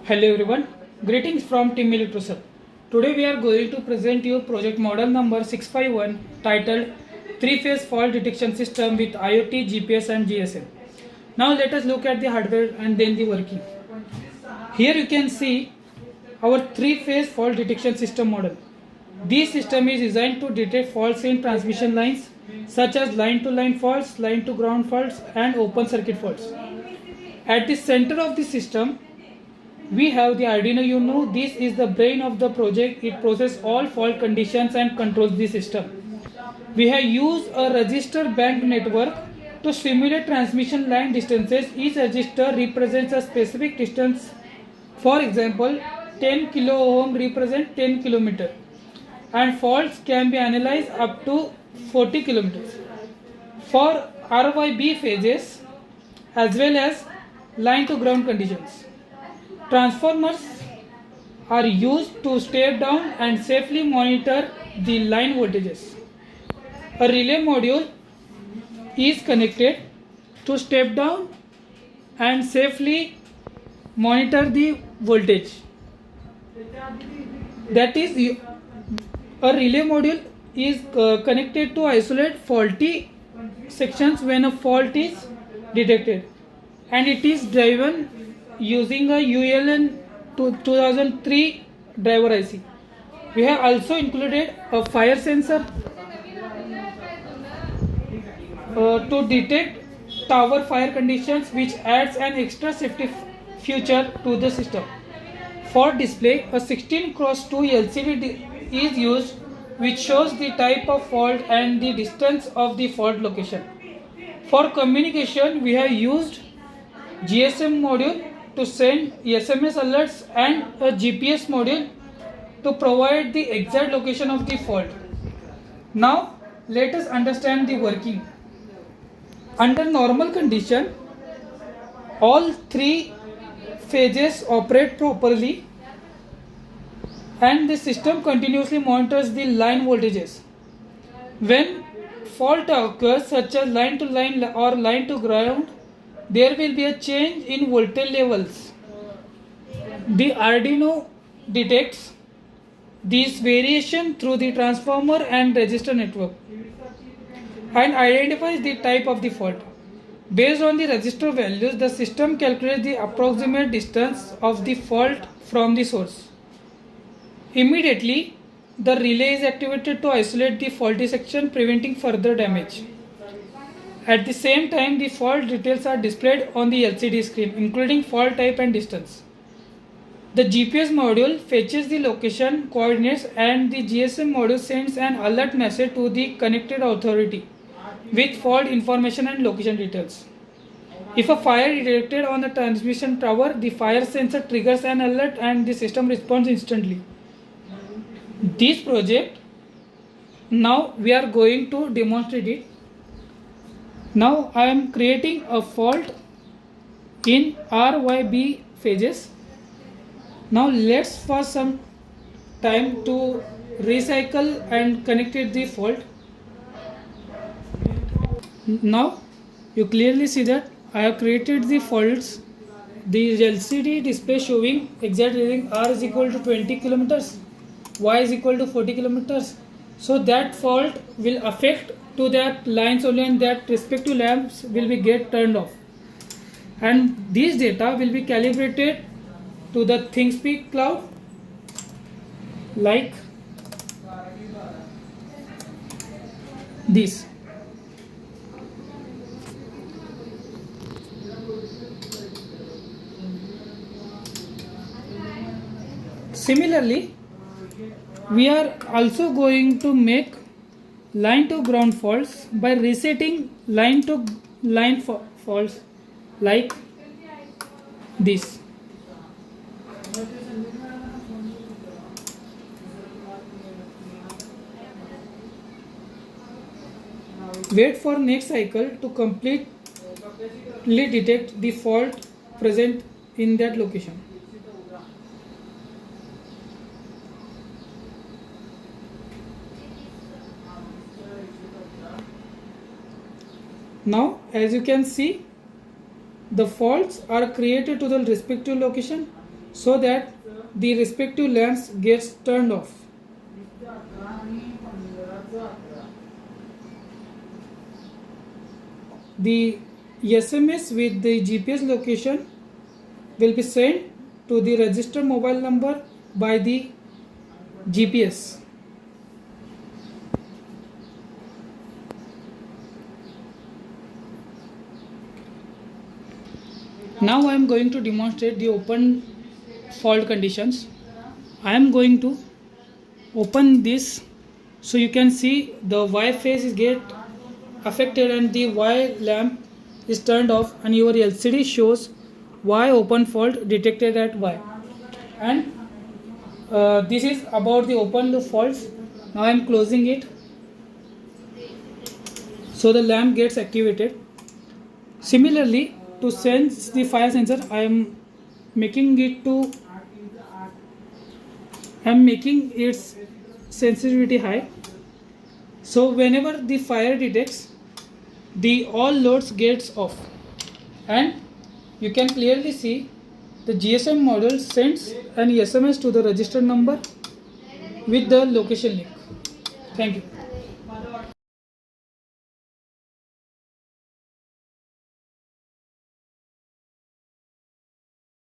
Hello everyone, greetings from Team ELECTROSAL. Today we are going to present you project model number 651 titled 3-phase fault detection system with IoT, GPS and GSM. Now let us look at the hardware and then the working. Here you can see our 3-phase fault detection system model. This system is designed to detect faults in transmission lines such as line-to-line faults, line-to-ground faults and open circuit faults. At the center of the system, we have the Arduino Uno. This is the brain of the project. It processes all fault conditions and controls the system. We have used a register bank network to simulate transmission line distances. Each register represents a specific distance. For example, 10 kilo ohm represents 10 kilometers, and faults can be analyzed up to 40 kilometers. For RYB phases as well as line to ground conditions. Transformers are used to step down and safely monitor the line voltages. A relay module is connected to step down and safely monitor the voltage. That is, a relay module is connected to isolate faulty sections when a fault is detected, and it is driven using a ULN 2003 driver IC. We have also included a fire sensor to detect tower fire conditions, which adds an extra safety feature to the system. For display, a 16x2 LCD is used, which shows the type of fault and the distance of the fault location. For communication, we have used GSM module to send SMS alerts and a GPS module to provide the exact location of the fault. Now let us understand the working. Under normal condition, all three phases operate properly and the system continuously monitors the line voltages. When fault occurs, such as line to line or line to ground, there will be a change in voltage levels. The Arduino detects this variation through the transformer and resistor network and identifies the type of the fault. Based on the resistor values, the system calculates the approximate distance of the fault from the source. Immediately, the relay is activated to isolate the faulty section, preventing further damage. At the same time, the fault details are displayed on the LCD screen, including fault type and distance. The GPS module fetches the location coordinates and the GSM module sends an alert message to the connected authority with fault information and location details. If a fire is detected on the transmission tower, the fire sensor triggers an alert and the system responds instantly. This project, now we are going to demonstrate it. Now I am creating a fault in RYB phases. Now let's for some time to recycle and connect the fault. Now you clearly see that I have created the faults. The LCD display showing exact reading R is equal to 20 kilometers, Y is equal to 40 kilometers. So that fault will affect to that lines only, and that respective lamps will be get turned off, and these data will be calibrated to the ThinkSpeak cloud like this. Similarly, we are also going to make line to ground faults by resetting line to line faults like this. Wait for next cycle to completely detect the fault present in that location. Now as you can see, the faults are created to the respective location. so that the respective lamps gets turned off. The SMS with the GPS location will be sent to the registered mobile number by the GPS. Now I am going to demonstrate the open fault conditions. I am going to open this so you can see the Y phase is get affected and the Y lamp is turned off and your LCD shows Y open fault detected at Y. And this is about the open loop faults. Now I am closing it so the lamp gets activated. Similarly, to sense the fire sensor, I am making its sensitivity high. So whenever the fire detects, the all loads gets off, and you can clearly see the GSM module sends an SMS to the registered number with the location link. Thank you.